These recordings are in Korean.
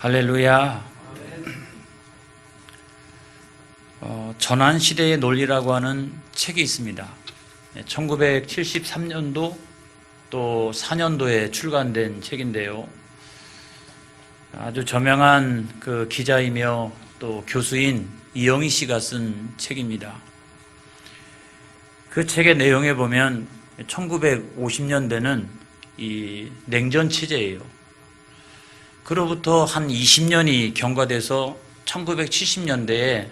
할렐루야. 전환시대의 논리라고 하는 책이 있습니다. 1973년도 또 4년도에 출간된 책인데요. 아주 저명한 그 기자이며 또 교수인 이영희 씨가 쓴 책입니다. 그 책의 내용에 보면 1950년대는 이 냉전 체제예요. 그로부터 한 20년이 경과돼서 1970년대에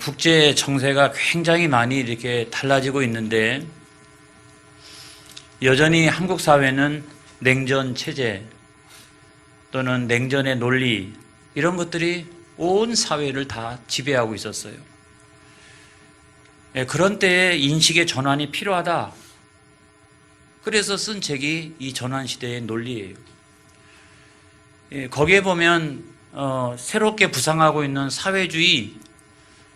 국제 정세가 굉장히 많이 이렇게 달라지고 있는데, 여전히 한국 사회는 냉전 체제 또는 냉전의 논리, 이런 것들이 온 사회를 다 지배하고 있었어요. 그런 때에 인식의 전환이 필요하다. 그래서 쓴 책이 이 전환시대의 논리예요. 거기에 보면 새롭게 부상하고 있는 사회주의,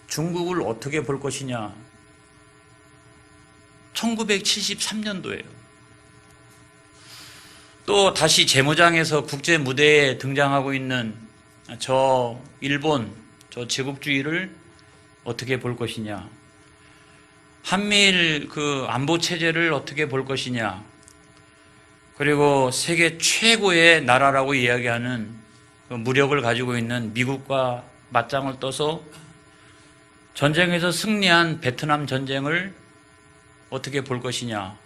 중국을 어떻게 볼 것이냐. 1973년도예요. 또 다시 재무장에서 국제 무대에 등장하고 있는 저 일본, 저 제국주의를 어떻게 볼 것이냐. 한미일 그 안보 체제를 어떻게 볼 것이냐. 그리고 세계 최고의 나라라고 이야기하는 그 무력을 가지고 있는 미국과 맞짱을 떠서 전쟁에서 승리한 베트남 전쟁을 어떻게 볼 것이냐.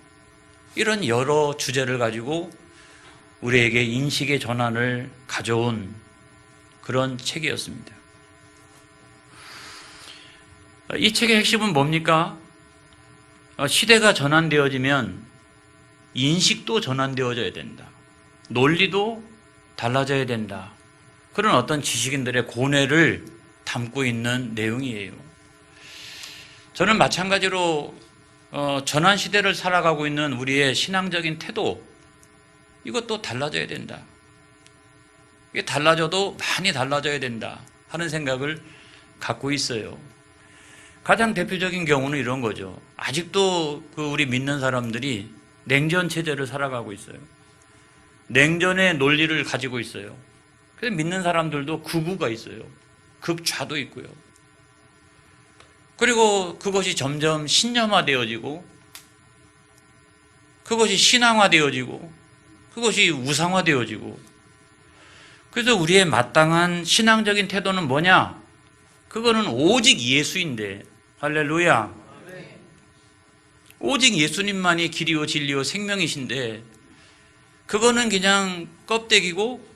이런 여러 주제를 가지고 우리에게 인식의 전환을 가져온 그런 책이었습니다. 이 책의 핵심은 뭡니까? 시대가 전환되어지면 인식도 전환되어져야 된다. 논리도 달라져야 된다. 그런 어떤 지식인들의 고뇌를 담고 있는 내용이에요. 저는 마찬가지로 전환시대를 살아가고 있는 우리의 신앙적인 태도, 이것도 달라져야 된다. 이게 달라져도 많이 달라져야 된다 하는 생각을 갖고 있어요. 가장 대표적인 경우는 이런 거죠. 아직도 우리 믿는 사람들이 냉전 체제를 살아가고 있어요. 냉전의 논리를 가지고 있어요. 그래서 믿는 사람들도 극우가 있어요. 극좌도 있고요. 그리고 그것이 점점 신념화되어지고, 그것이 신앙화되어지고, 그것이 우상화되어지고. 그래서 우리의 마땅한 신앙적인 태도는 뭐냐? 그거는 오직 예수인데, 할렐루야. 오직 예수님만이 길이요 진리요 생명이신데, 그거는 그냥 껍데기고,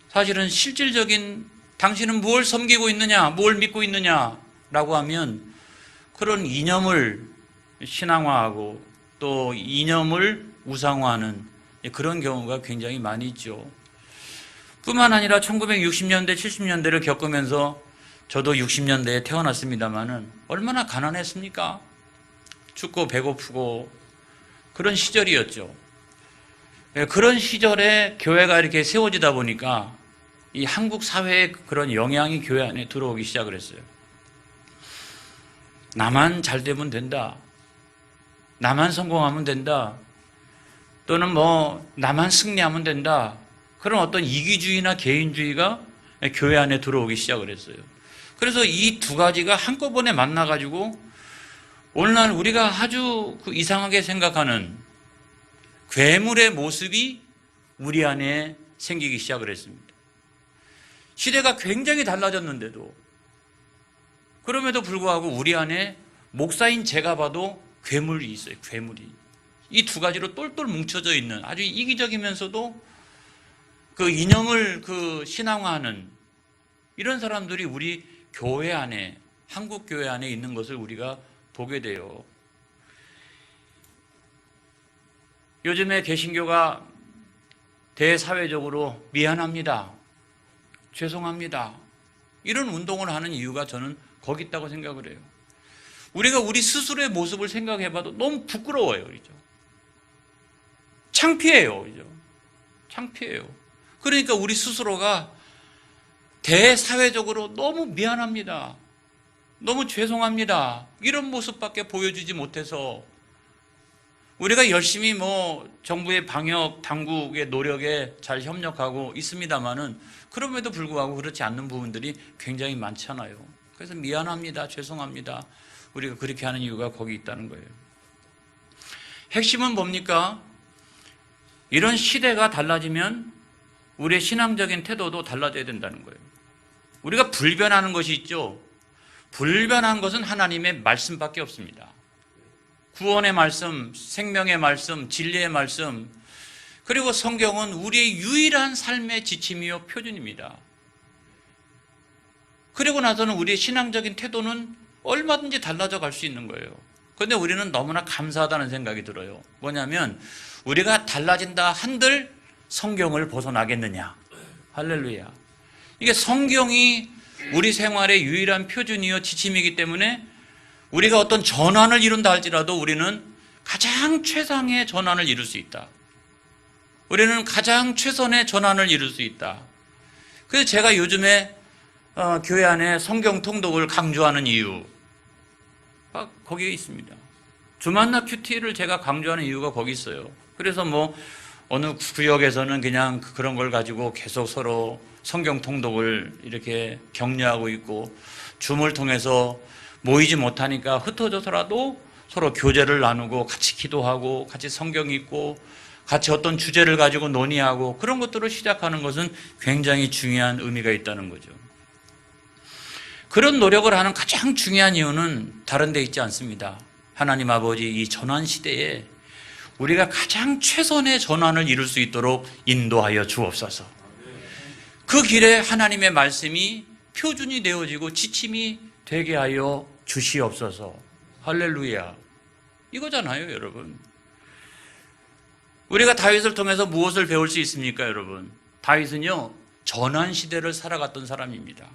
사실은 실질적인 당신은 무엇을 섬기고 있느냐, 무엇을 믿고 있느냐라고 하면 그런 이념을 신앙화하고 또 이념을 우상화하는 그런 경우가 굉장히 많이 있죠. 뿐만 아니라 1960년대, 70년대를 겪으면서, 저도 60년대에 태어났습니다마는 얼마나 가난했습니까? 춥고 배고프고 그런 시절이었죠. 그런 시절에 교회가 이렇게 세워지다 보니까 이 한국 사회의 그런 영향이 교회 안에 들어오기 시작을 했어요. 나만 잘 되면 된다. 나만 성공하면 된다. 또는 나만 승리하면 된다. 그런 어떤 이기주의나 개인주의가 교회 안에 들어오기 시작을 했어요. 그래서 이 두 가지가 한꺼번에 만나가지고 오늘날 우리가 아주 이상하게 생각하는 괴물의 모습이 우리 안에 생기기 시작을 했습니다. 시대가 굉장히 달라졌는데도, 그럼에도 불구하고 우리 안에 목사인 제가 봐도 괴물이 있어요. 괴물이. 이 두 가지로 똘똘 뭉쳐져 있는 아주 이기적이면서도 그 이념을 신앙화하는 이런 사람들이 우리 교회 안에, 한국 교회 안에 있는 것을 우리가 보게 돼요. 요즘에 개신교가 대사회적으로 미안합니다, 죄송합니다, 이런 운동을 하는 이유가 저는 거기 있다고 생각을 해요. 우리가 우리 스스로의 모습을 생각해봐도 너무 부끄러워요. 그렇죠? 창피해요. 그렇죠? 창피해요. 그러니까 우리 스스로가 대사회적으로 너무 미안합니다, 너무 죄송합니다, 이런 모습밖에 보여주지 못해서 우리가 열심히 정부의 방역 당국의 노력에 잘 협력하고 있습니다만은 그럼에도 불구하고 그렇지 않는 부분들이 굉장히 많잖아요. 그래서 미안합니다. 죄송합니다. 우리가 그렇게 하는 이유가 거기 있다는 거예요. 핵심은 뭡니까? 이런 시대가 달라지면 우리의 신앙적인 태도도 달라져야 된다는 거예요. 우리가 불변하는 것이 있죠. 불변한 것은 하나님의 말씀밖에 없습니다. 구원의 말씀, 생명의 말씀, 진리의 말씀, 그리고 성경은 우리의 유일한 삶의 지침이요 표준입니다. 그리고 나서는 우리의 신앙적인 태도는 얼마든지 달라져 갈 수 있는 거예요. 그런데 우리는 너무나 감사하다는 생각이 들어요. 뭐냐면 우리가 달라진다 한들 성경을 벗어나겠느냐. 할렐루야. 이게 성경이 우리 생활의 유일한 표준이요 지침이기 때문에 우리가 어떤 전환을 이룬다 할지라도 우리는 가장 최상의 전환을 이룰 수 있다. 우리는 가장 최선의 전환을 이룰 수 있다. 그래서 제가 요즘에 교회 안에 성경 통독을 강조하는 이유 거기에 있습니다. 주만나 큐티를 제가 강조하는 이유가 거기 있어요. 그래서 어느 구역에서는 그냥 그런 걸 가지고 계속 서로 성경 통독을 이렇게 격려하고 있고, 줌을 통해서 모이지 못하니까 흩어져서라도 서로 교제를 나누고 같이 기도하고 같이 성경 읽고 같이 어떤 주제를 가지고 논의하고 그런 것들을 시작하는 것은 굉장히 중요한 의미가 있다는 거죠. 그런 노력을 하는 가장 중요한 이유는 다른 데 있지 않습니다. 하나님 아버지 이 전환 시대에 우리가 가장 최선의 전환을 이룰 수 있도록 인도하여 주옵소서. 그 길에 하나님의 말씀이 표준이 되어지고 지침이 되게 하여 주시옵소서. 할렐루야. 이거잖아요, 여러분. 우리가 다윗을 통해서 무엇을 배울 수 있습니까, 여러분? 다윗은요, 전환 시대를 살아갔던 사람입니다.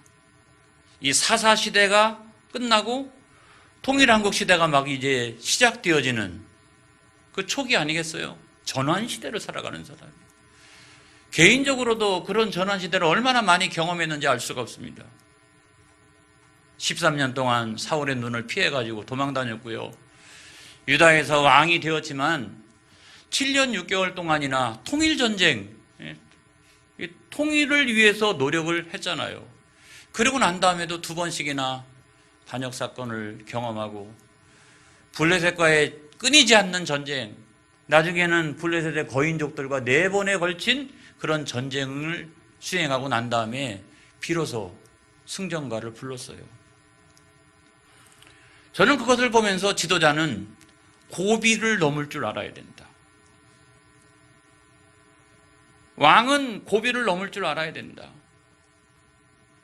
이 사사 시대가 끝나고 통일한국 시대가 막 이제 시작되어지는 그 초기 아니겠어요? 전환 시대를 살아가는 사람. 개인적으로도 그런 전환 시대를 얼마나 많이 경험했는지 알 수가 없습니다. 13년 동안 사울의 눈을 피해가지고 도망 다녔고요. 유다에서 왕이 되었지만 7년 6개월 동안이나 통일전쟁, 통일을 위해서 노력을 했잖아요. 그러고 난 다음에도 2번씩이나 반역사건을 경험하고 블레셋과의 끊이지 않는 전쟁, 나중에는 블레셋의 거인족들과 4번에 걸친 그런 전쟁을 수행하고 난 다음에 비로소 승전가를 불렀어요. 저는 그것을 보면서 지도자는 고비를 넘을 줄 알아야 된다. 왕은 고비를 넘을 줄 알아야 된다.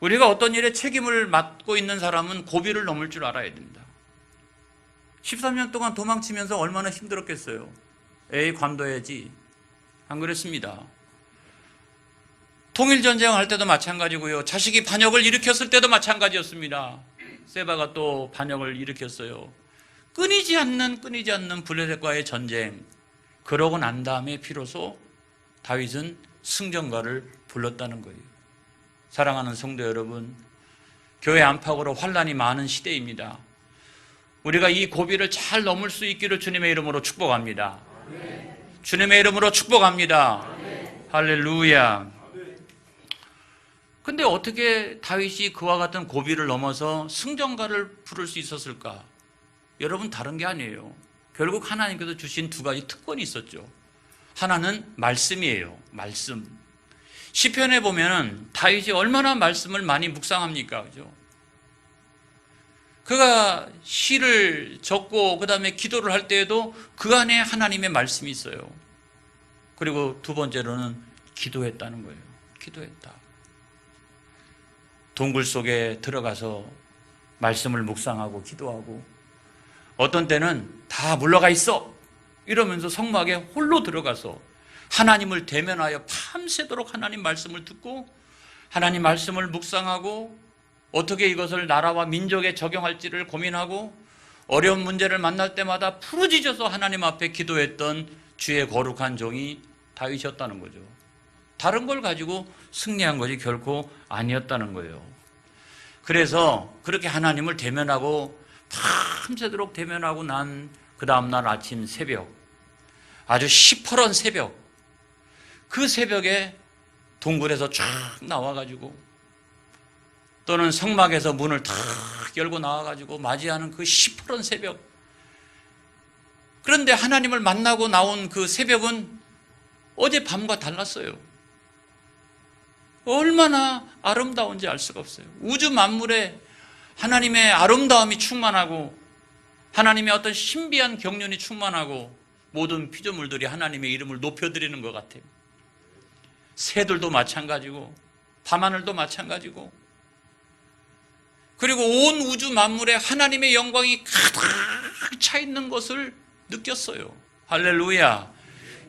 우리가 어떤 일에 책임을 맡고 있는 사람은 고비를 넘을 줄 알아야 된다. 13년 동안 도망치면서 얼마나 힘들었겠어요. 관둬야지. 안 그랬습니다. 통일전쟁 할 때도 마찬가지고요. 자식이 반역을 일으켰을 때도 마찬가지였습니다. 세바가 또 반역을 일으켰어요. 끊이지 않는 블레셋과의 전쟁. 그러고 난 다음에 비로소 다윗은 승전가를 불렀다는 거예요. 사랑하는 성도 여러분, 교회 안팎으로 환란이 많은 시대입니다. 우리가 이 고비를 잘 넘을 수 있기를 주님의 이름으로 축복합니다. 주님의 이름으로 축복합니다. 할렐루야. 근데 어떻게 다윗이 그와 같은 고비를 넘어서 승전가를 부를 수 있었을까? 여러분, 다른 게 아니에요. 결국 하나님께서 주신 2가지 특권이 있었죠. 하나는 말씀이에요. 말씀. 시편에 보면 다윗이 얼마나 말씀을 많이 묵상합니까? 그죠? 그가 시를 적고 그 다음에 기도를 할 때에도 그 안에 하나님의 말씀이 있어요. 그리고 2번째로는 기도했다는 거예요. 기도했다. 동굴 속에 들어가서 말씀을 묵상하고 기도하고, 어떤 때는 다 물러가 있어 이러면서 성막에 홀로 들어가서 하나님을 대면하여 밤새도록 하나님 말씀을 듣고 하나님 말씀을 묵상하고 어떻게 이것을 나라와 민족에 적용할지를 고민하고 어려운 문제를 만날 때마다 부르짖어서 하나님 앞에 기도했던 주의 거룩한 종이 다윗이었다는 거죠. 다른 걸 가지고 승리한 것이 결코 아니었다는 거예요. 그래서 그렇게 하나님을 대면하고 밤새도록 대면하고 난 그 다음날 아침 새벽, 아주 시퍼런 새벽, 그 새벽에 동굴에서 쫙 나와가지고 또는 성막에서 문을 탁 열고 나와가지고 맞이하는 그 시퍼런 새벽. 그런데 하나님을 만나고 나온 그 새벽은 어젯밤과 달랐어요. 얼마나 아름다운지 알 수가 없어요. 우주 만물에 하나님의 아름다움이 충만하고 하나님의 어떤 신비한 경륜이 충만하고 모든 피조물들이 하나님의 이름을 높여드리는 것 같아요. 새들도 마찬가지고 밤하늘도 마찬가지고, 그리고 온 우주 만물에 하나님의 영광이 가득 차 있는 것을 느꼈어요. 할렐루야.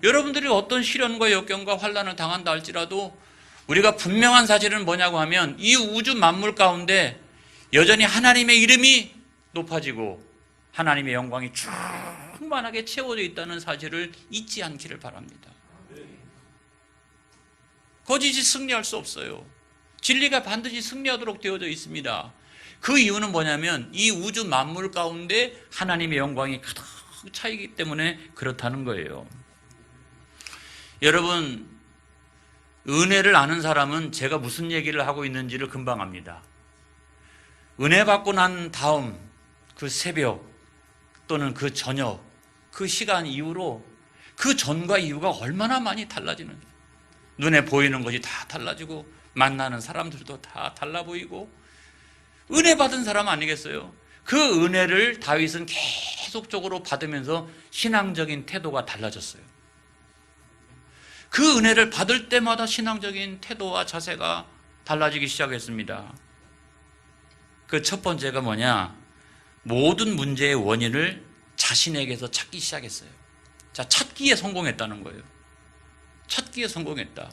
여러분들이 어떤 시련과 역경과 환난을 당한다 할지라도 우리가 분명한 사실은 뭐냐고 하면 이 우주 만물 가운데 여전히 하나님의 이름이 높아지고 하나님의 영광이 충만하게 채워져 있다는 사실을 잊지 않기를 바랍니다. 거짓이 승리할 수 없어요. 진리가 반드시 승리하도록 되어져 있습니다. 그 이유는 뭐냐면 이 우주 만물 가운데 하나님의 영광이 가득 차 있기 때문에 그렇다는 거예요. 여러분, 은혜를 아는 사람은 제가 무슨 얘기를 하고 있는지를 금방 압니다. 은혜 받고 난 다음 그 새벽 또는 그 저녁, 그 시간 이후로 그 전과 이후가 얼마나 많이 달라지는지, 눈에 보이는 것이 다 달라지고 만나는 사람들도 다 달라 보이고, 은혜 받은 사람 아니겠어요? 그 은혜를 다윗은 계속적으로 받으면서 신앙적인 태도가 달라졌어요. 그 은혜를 받을 때마다 신앙적인 태도와 자세가 달라지기 시작했습니다. 그 첫 번째가 뭐냐? 모든 문제의 원인을 자신에게서 찾기 시작했어요. 자, 찾기에 성공했다는 거예요. 찾기에 성공했다.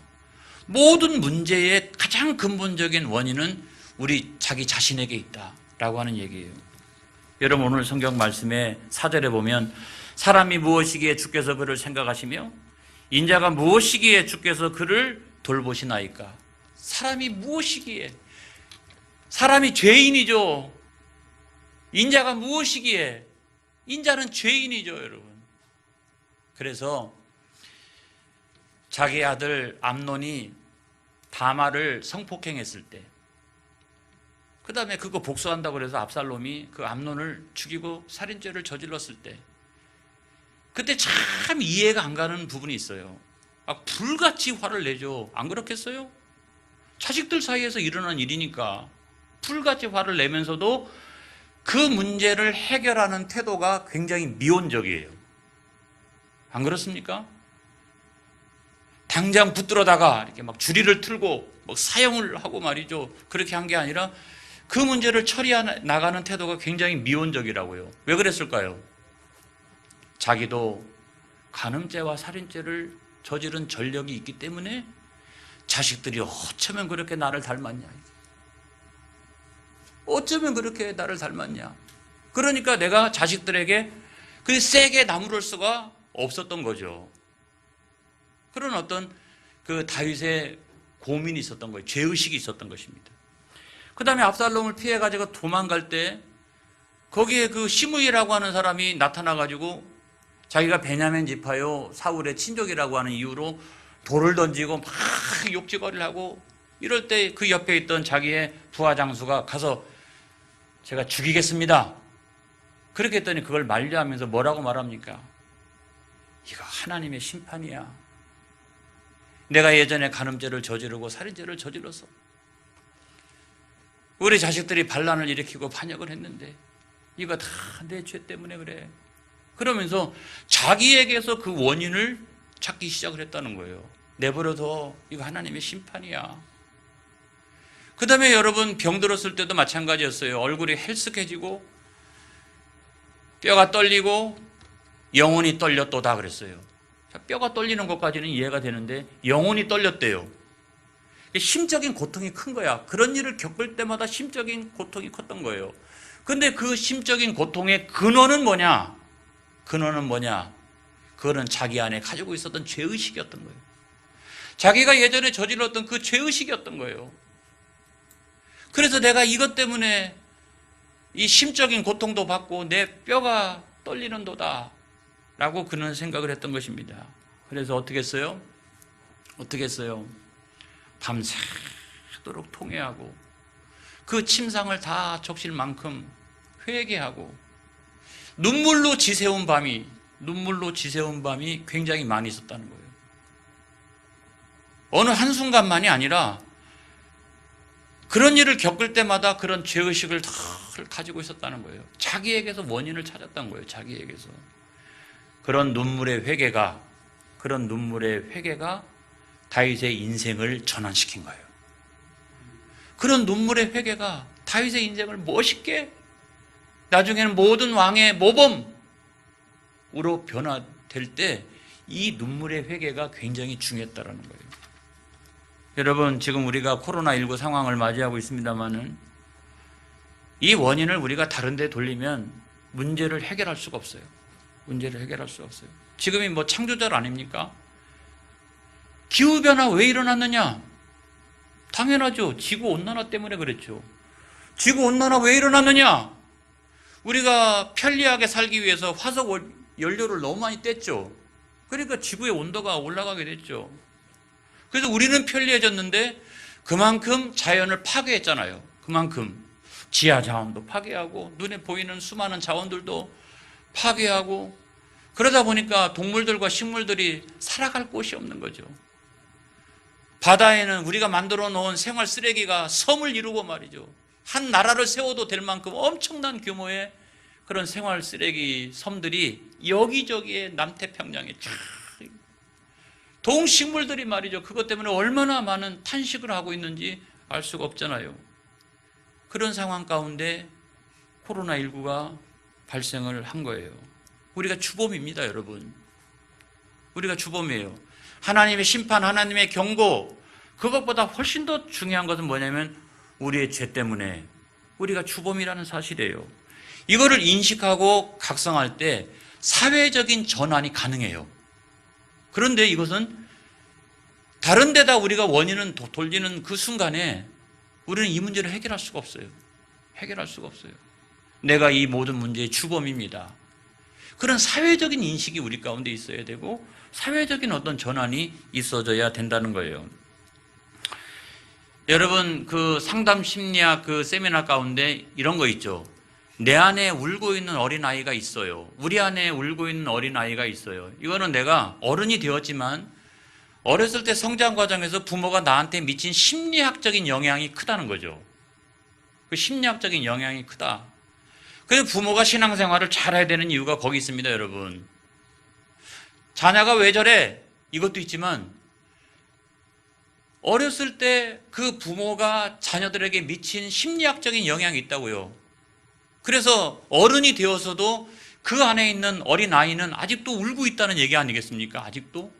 모든 문제의 가장 근본적인 원인은 우리 자기 자신에게 있다라고 하는 얘기예요. 여러분, 오늘 성경 말씀에 4절에 보면 사람이 무엇이기에 주께서 그를 생각하시며 인자가 무엇이기에 주께서 그를 돌보시나이까. 사람이 무엇이기에, 사람이 죄인이죠. 인자가 무엇이기에, 인자는 죄인이죠, 여러분. 그래서 자기 아들 암논이 다말을 성폭행했을 때, 그 다음에 그거 복수한다고 그래서 압살롬이 그 암논을 죽이고 살인죄를 저질렀을 때, 그때 참 이해가 안 가는 부분이 있어요. 불같이 화를 내죠. 안 그렇겠어요? 자식들 사이에서 일어난 일이니까 불같이 화를 내면서도 그 문제를 해결하는 태도가 굉장히 미온적이에요. 안 그렇습니까? 당장 붙들어다가 이렇게 막 주리를 틀고 막 사형을 하고 말이죠. 그렇게 한 게 아니라 그 문제를 처리해 나가는 태도가 굉장히 미온적이라고요. 왜 그랬을까요? 자기도 간음죄와 살인죄를 저지른 전력이 있기 때문에 자식들이 어쩌면 그렇게 나를 닮았냐, 어쩌면 그렇게 나를 닮았냐, 그러니까 내가 자식들에게 그 세게 나무랄 수가 없었던 거죠. 그런 어떤 그 다윗의 고민이 있었던 거예요. 죄의식이 있었던 것입니다. 그 다음에 압살롬을 피해가지고 도망갈 때 거기에 그 시므이라고 하는 사람이 나타나가지고 자기가 베냐민 지파요 사울의 친족이라고 하는 이유로 돌을 던지고 막 욕지거리를 하고 이럴 때 그 옆에 있던 자기의 부하 장수가 가서 제가 죽이겠습니다. 그렇게 했더니 그걸 만류하면서 뭐라고 말합니까? 이거 하나님의 심판이야. 내가 예전에 간음죄를 저지르고 살인죄를 저질러서 우리 자식들이 반란을 일으키고 반역을 했는데 이거 다 내 죄 때문에 그래. 그러면서 자기에게서 그 원인을 찾기 시작을 했다는 거예요. 내버려둬. 이거 하나님의 심판이야. 그 다음에 여러분, 병들었을 때도 마찬가지였어요. 얼굴이 헬쓱해지고 뼈가 떨리고 영혼이 떨렸도다 그랬어요. 뼈가 떨리는 것까지는 이해가 되는데 영혼이 떨렸대요. 심적인 고통이 큰 거야. 그런 일을 겪을 때마다 심적인 고통이 컸던 거예요. 근데 그 심적인 고통의 근원은 뭐냐? 근원은 뭐냐? 그거는 자기 안에 가지고 있었던 죄의식이었던 거예요. 자기가 예전에 저질렀던 그 죄의식이었던 거예요. 그래서 내가 이것 때문에 이 심적인 고통도 받고 내 뼈가 떨리는도다 라고 그는 생각을 했던 것입니다. 그래서 어떻게 했어요? 밤새도록 통회하고 그 침상을 다 적실 만큼 회개하고 눈물로 지새운 밤이 굉장히 많이 있었다는 거예요. 어느 한순간만이 아니라 그런 일을 겪을 때마다 그런 죄의식을 다 가지고 있었다는 거예요. 자기에게서 원인을 찾았던 거예요. 자기에게서. 그런 눈물의 회개가 다윗의 인생을 전환시킨 거예요. 그런 눈물의 회개가 다윗의 인생을 멋있게 나중에는 모든 왕의 모범으로 변화될 때 이 눈물의 회개가 굉장히 중요했다는 거예요. 여러분, 지금 우리가 코로나19 상황을 맞이하고 있습니다만은 이 원인을 우리가 다른 데 돌리면 문제를 해결할 수가 없어요. 지금이 뭐 창조절 아닙니까? 기후변화 왜 일어났느냐? 당연하죠. 지구온난화 때문에 그랬죠. 지구온난화 왜 일어났느냐? 우리가 편리하게 살기 위해서 화석 연료를 너무 많이 뗐죠. 그러니까 지구의 온도가 올라가게 됐죠. 그래서 우리는 편리해졌는데 그만큼 자연을 파괴했잖아요. 그만큼 지하 자원도 파괴하고 눈에 보이는 수많은 자원들도 파괴하고 그러다 보니까 동물들과 식물들이 살아갈 곳이 없는 거죠. 바다에는 우리가 만들어 놓은 생활 쓰레기가 섬을 이루고 말이죠. 한 나라를 세워도 될 만큼 엄청난 규모의 그런 생활 쓰레기 섬들이 여기저기에 남태평양에 쫙 동식물들이 말이죠. 그것 때문에 얼마나 많은 탄식을 하고 있는지 알 수가 없잖아요. 그런 상황 가운데 코로나19가 발생을 한 거예요. 우리가 주범입니다, 여러분. 우리가 주범이에요. 하나님의 심판, 하나님의 경고, 그것보다 훨씬 더 중요한 것은 뭐냐면 우리의 죄 때문에 우리가 주범이라는 사실이에요. 이거를 인식하고 각성할 때 사회적인 전환이 가능해요. 그런데 이것은 다른 데다 우리가 원인은 돌리는 그 순간에 우리는 이 문제를 해결할 수가 없어요. 내가 이 모든 문제의 주범입니다. 그런 사회적인 인식이 우리 가운데 있어야 되고 사회적인 어떤 전환이 있어져야 된다는 거예요. 여러분, 그 상담 심리학 그 세미나 가운데 이런 거 있죠. 내 안에 울고 있는 어린아이가 있어요. 우리 안에 울고 있는 어린아이가 있어요. 이거는 내가 어른이 되었지만 어렸을 때 성장 과정에서 부모가 나한테 미친 심리학적인 영향이 크다는 거죠. 그 심리학적인 영향이 크다. 그래서 부모가 신앙생활을 잘해야 되는 이유가 거기 있습니다, 여러분. 자녀가 왜 저래? 이것도 있지만 어렸을 때 그 부모가 자녀들에게 미친 심리학적인 영향이 있다고요. 그래서 어른이 되어서도 그 안에 있는 어린아이는 아직도 울고 있다는 얘기 아니겠습니까? 아직도?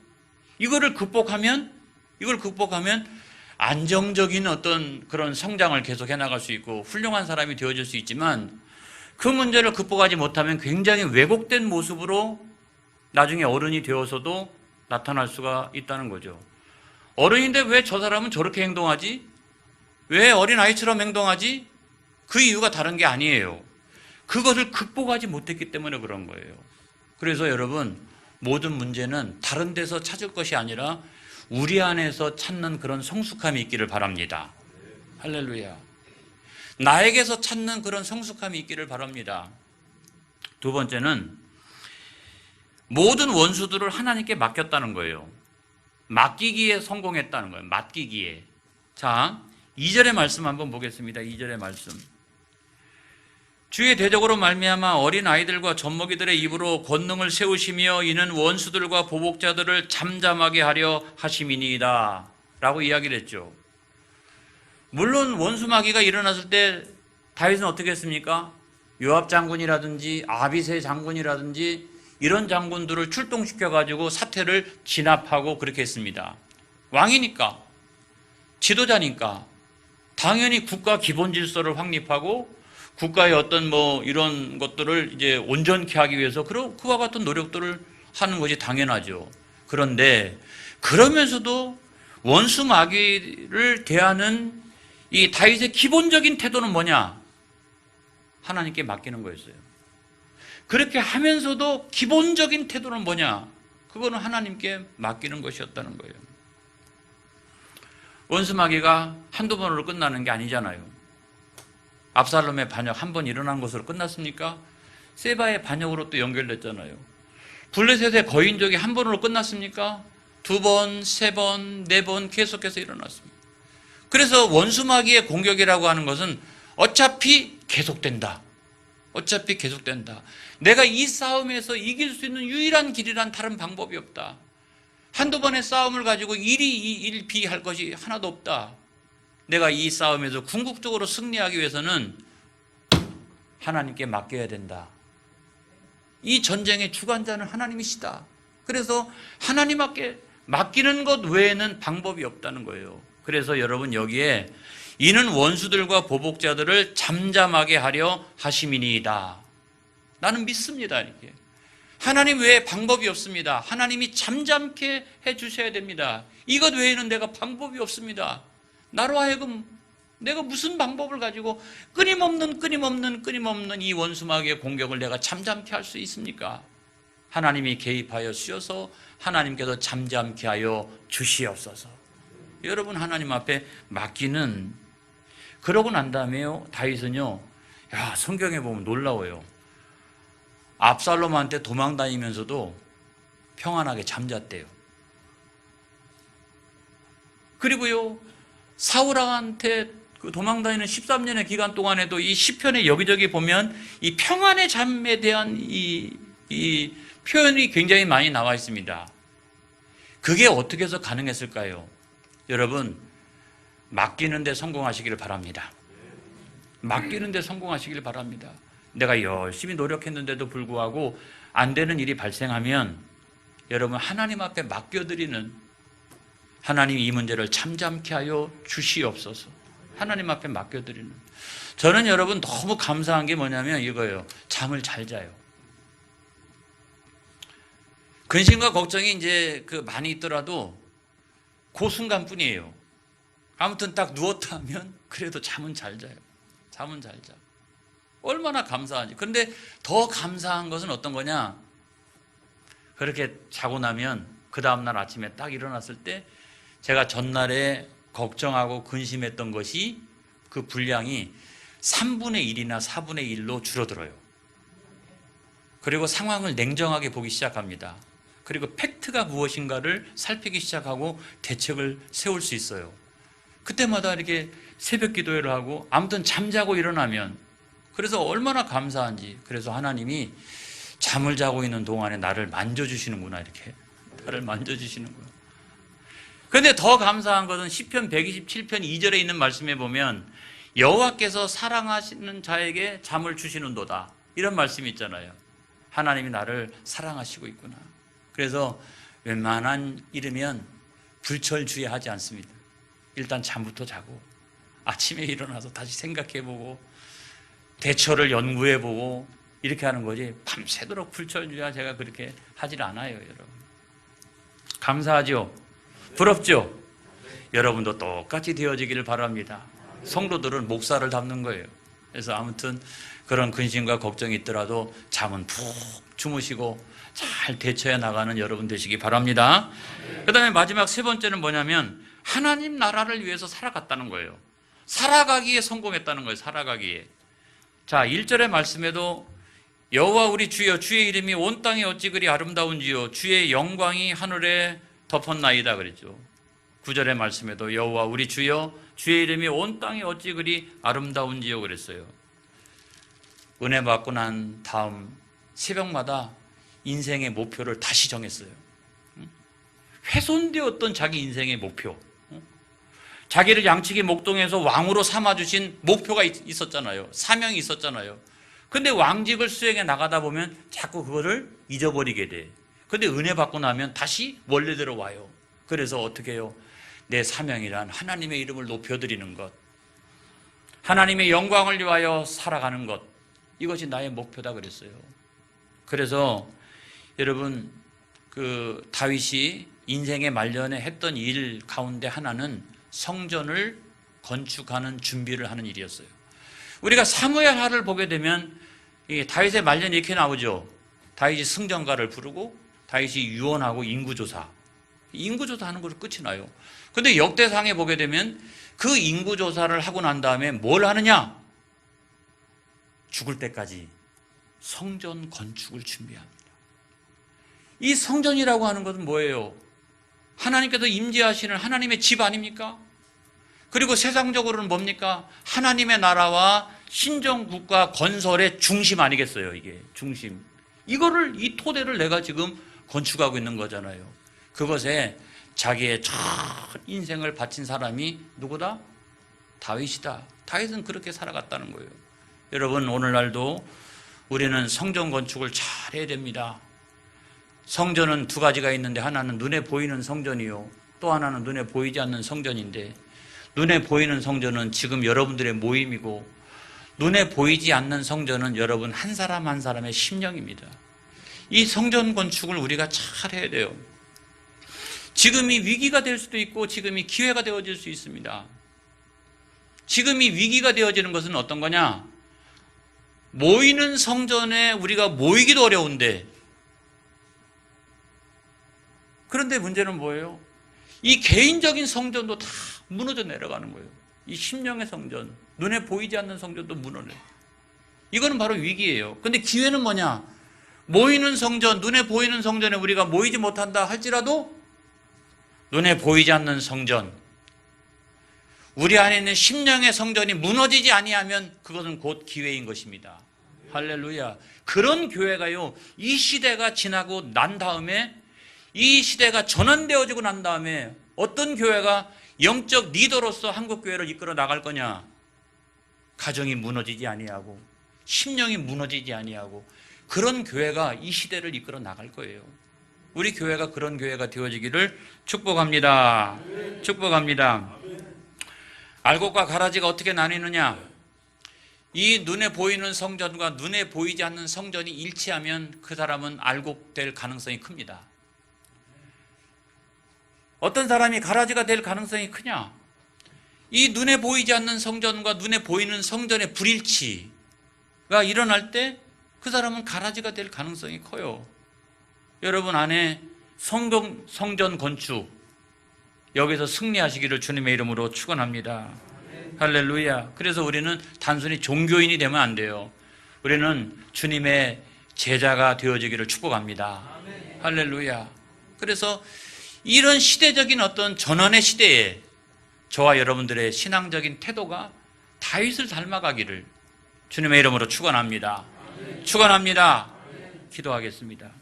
이거를 극복하면 안정적인 어떤 그런 성장을 계속 해나갈 수 있고 훌륭한 사람이 되어질 수 있지만 그 문제를 극복하지 못하면 굉장히 왜곡된 모습으로 나중에 어른이 되어서도 나타날 수가 있다는 거죠. 어른인데 왜 저 사람은 저렇게 행동하지? 왜 어린아이처럼 행동하지? 그 이유가 다른 게 아니에요. 그것을 극복하지 못했기 때문에 그런 거예요. 그래서 여러분, 모든 문제는 다른 데서 찾을 것이 아니라 우리 안에서 찾는 그런 성숙함이 있기를 바랍니다. 할렐루야. 나에게서 찾는 그런 성숙함이 있기를 바랍니다. 두 번째는 모든 원수들을 하나님께 맡겼다는 거예요. 맡기기에 성공했다는 거예요. 맡기기에. 자, 2절의 말씀 한번 보겠습니다. 2절의 말씀. 주의 대적으로 말미암아 어린 아이들과 젖먹이들의 입으로 권능을 세우시며 이는 원수들과 보복자들을 잠잠하게 하려 하심이니이다 라고 이야기를 했죠. 물론 원수 마귀가 일어났을 때 다윗은 어떻게 했습니까? 요압 장군이라든지 아비새 장군이라든지 이런 장군들을 출동시켜가지고 사태를 진압하고 그렇게 했습니다. 왕이니까, 지도자니까 당연히 국가 기본 질서를 확립하고 국가의 어떤 이런 것들을 이제 온전케 하기 위해서 그와 같은 노력들을 하는 것이 당연하죠. 그런데 그러면서도 원수 마귀를 대하는 이 다윗의 기본적인 태도는 뭐냐? 하나님께 맡기는 거였어요. 그렇게 하면서도 기본적인 태도는 뭐냐? 그거는 하나님께 맡기는 것이었다는 거예요. 원수마귀가 한두 번으로 끝나는 게 아니잖아요. 압살롬의 반역 한 번 일어난 것으로 끝났습니까? 세바의 반역으로 또 연결됐잖아요. 블레셋의 거인족이 한 번으로 끝났습니까? 두 번, 세 번, 네 번 계속해서 일어났습니다. 그래서 원수마귀의 공격이라고 하는 것은 어차피 계속된다. 어차피 계속된다. 내가 이 싸움에서 이길 수 있는 유일한 길이란 다른 방법이 없다. 한두 번의 싸움을 가지고 일비할 것이 하나도 없다. 내가 이 싸움에서 궁극적으로 승리하기 위해서는 하나님께 맡겨야 된다. 이 전쟁의 주관자는 하나님이시다. 그래서 하나님께 맡기는 것 외에는 방법이 없다는 거예요. 그래서 여러분 여기에 이는 원수들과 보복자들을 잠잠하게 하려 하심이니이다. 나는 믿습니다. 이렇게. 하나님 외에 방법이 없습니다. 하나님이 잠잠케 해주셔야 됩니다. 이것 외에는 내가 방법이 없습니다. 나로 하여금 내가 무슨 방법을 가지고 끊임없는 이 원수마귀의 공격을 내가 잠잠케 할 수 있습니까? 하나님이 개입하여 주셔서 하나님께서 잠잠케 하여 주시옵소서. 여러분 하나님 앞에 맡기는, 그러고 난 다음에요, 다윗은요, 성경에 보면 놀라워요. 압살롬한테 도망 다니면서도 평안하게 잠잤대요. 그리고요, 사울왕한테 도망 다니는 13년의 기간 동안에도 이 시편에 여기저기 보면 이 평안의 잠에 대한 이 표현이 굉장히 많이 나와 있습니다. 그게 어떻게 해서 가능했을까요? 여러분, 맡기는 데 성공하시기를 바랍니다. 맡기는 데 성공하시기를 바랍니다. 내가 열심히 노력했는데도 불구하고 안 되는 일이 발생하면 여러분 하나님 앞에 맡겨드리는, 하나님 이 문제를 잠잠케 하여 주시옵소서. 하나님 앞에 맡겨드리는. 저는 여러분 너무 감사한 게 뭐냐면 이거예요. 잠을 잘 자요. 근심과 걱정이 이제 많이 있더라도 그 순간뿐이에요. 아무튼 딱 누웠다 하면 그래도 잠은 잘 자요. 잠은 잘 자. 얼마나 감사하지. 그런데 더 감사한 것은 어떤 거냐? 그렇게 자고 나면 그 다음날 아침에 딱 일어났을 때 제가 전날에 걱정하고 근심했던 것이 그 분량이 3분의 1이나 4분의 1로 줄어들어요. 그리고 상황을 냉정하게 보기 시작합니다. 그리고 팩트가 무엇인가를 살피기 시작하고 대책을 세울 수 있어요. 그때마다 이렇게 새벽 기도회를 하고 아무튼 잠자고 일어나면, 그래서 얼마나 감사한지. 그래서 하나님이 잠을 자고 있는 동안에 나를 만져주시는구나, 이렇게 나를 만져주시는구나. 그런데 더 감사한 것은 시편 127편 2절에 있는 말씀에 보면 여호와께서 사랑하시는 자에게 잠을 주시는도다, 이런 말씀이 있잖아요. 하나님이 나를 사랑하시고 있구나. 그래서 웬만한 일이면 불철주의하지 않습니다. 일단 잠부터 자고 아침에 일어나서 다시 생각해보고 대처를 연구해보고 이렇게 하는 거지, 밤새도록 불철주야 제가 그렇게 하질 않아요. 여러분 감사하죠? 부럽죠? 여러분도 똑같이 되어지기를 바랍니다. 성도들은 목사를 닮는 거예요. 그래서 아무튼 그런 근심과 걱정이 있더라도 잠은 푹 주무시고 잘 대처해 나가는 여러분 되시기 바랍니다. 그 다음에 마지막 세 번째는 뭐냐면 하나님 나라를 위해서 살아갔다는 거예요. 살아가기에 성공했다는 거예요. 살아가기에. 자, 1절의 말씀에도 여호와 우리 주여, 주의 이름이 온 땅에 어찌 그리 아름다운지요, 주의 영광이 하늘에 덮었나이다 그랬죠. 9절의 말씀에도 여호와 우리 주여, 주의 이름이 온 땅에 어찌 그리 아름다운지요 그랬어요. 은혜 받고 난 다음 새벽마다 인생의 목표를 다시 정했어요. 훼손되었던 자기 인생의 목표, 자기를 양치기 목동에서 왕으로 삼아주신 목표가 있었잖아요. 사명이 있었잖아요. 근데 왕직을 수행해 나가다 보면 자꾸 그거를 잊어버리게 돼. 근데 은혜 받고 나면 다시 원래대로 와요. 그래서 어떻게 해요? 내 사명이란 하나님의 이름을 높여드리는 것, 하나님의 영광을 위하여 살아가는 것, 이것이 나의 목표다 그랬어요. 그래서 여러분 다윗이 인생의 말년에 했던 일 가운데 하나는 성전을 건축하는 준비를 하는 일이었어요. 우리가 사무엘하를 보게 되면 이게 다윗의 말년이 이렇게 나오죠. 다윗이 승전가를 부르고 다윗이 유언하고 인구조사. 인구조사 하는 것으로 끝이 나요. 근데 역대상에 보게 되면 그 인구조사를 하고 난 다음에 뭘 하느냐? 죽을 때까지 성전 건축을 준비합니다. 이 성전이라고 하는 것은 뭐예요? 하나님께서 임재하시는 하나님의 집 아닙니까? 그리고 세상적으로는 뭡니까? 하나님의 나라와 신정국가 건설의 중심 아니겠어요? 이게 중심. 이거를, 이 토대를 내가 지금 건축하고 있는 거잖아요. 그것에 자기의 전 인생을 바친 사람이 누구다? 다윗이다. 다윗은 그렇게 살아갔다는 거예요. 여러분, 오늘날도 우리는 성전 건축을 잘 해야 됩니다. 성전은 두 가지가 있는데 하나는 눈에 보이는 성전이요, 또 하나는 눈에 보이지 않는 성전인데, 눈에 보이는 성전은 지금 여러분들의 모임이고, 눈에 보이지 않는 성전은 여러분 한 사람 한 사람의 심령입니다. 이 성전 건축을 우리가 잘 해야 돼요. 지금이 위기가 될 수도 있고 지금이 기회가 되어질 수 있습니다. 지금이 위기가 되어지는 것은 어떤 거냐? 모이는 성전에 우리가 모이기도 어려운데, 그런데 문제는 뭐예요? 이 개인적인 성전도 다 무너져 내려가는 거예요. 이 심령의 성전, 눈에 보이지 않는 성전도 무너져요. 이거는 바로 위기예요. 근데 기회는 뭐냐? 모이는 성전, 눈에 보이는 성전에 우리가 모이지 못한다 할지라도 눈에 보이지 않는 성전, 우리 안에 있는 심령의 성전이 무너지지 아니하면 그것은 곧 기회인 것입니다. 할렐루야. 그런 교회가요, 이 시대가 지나고 난 다음에, 이 시대가 전환되어지고 난 다음에 어떤 교회가 영적 리더로서 한국 교회를 이끌어 나갈 거냐? 가정이 무너지지 아니하고 심령이 무너지지 아니하고 그런 교회가 이 시대를 이끌어 나갈 거예요. 우리 교회가 그런 교회가 되어지기를 축복합니다. 축복합니다. 알곡과 가라지가 어떻게 나뉘느냐? 이 눈에 보이는 성전과 눈에 보이지 않는 성전이 일치하면 그 사람은 알곡될 가능성이 큽니다. 어떤 사람이 가라지가 될 가능성이 크냐? 이 눈에 보이지 않는 성전과 눈에 보이는 성전의 불일치가 일어날 때 그 사람은 가라지가 될 가능성이 커요. 여러분 안에 성전 건축, 여기서 승리하시기를 주님의 이름으로 축원합니다. 할렐루야. 그래서 우리는 단순히 종교인이 되면 안 돼요. 우리는 주님의 제자가 되어지기를 축복합니다. 할렐루야. 그래서 이런 시대적인 어떤 전환의 시대에 저와 여러분들의 신앙적인 태도가 다윗을 닮아가기를 주님의 이름으로 축원합니다. 축원합니다. 기도하겠습니다.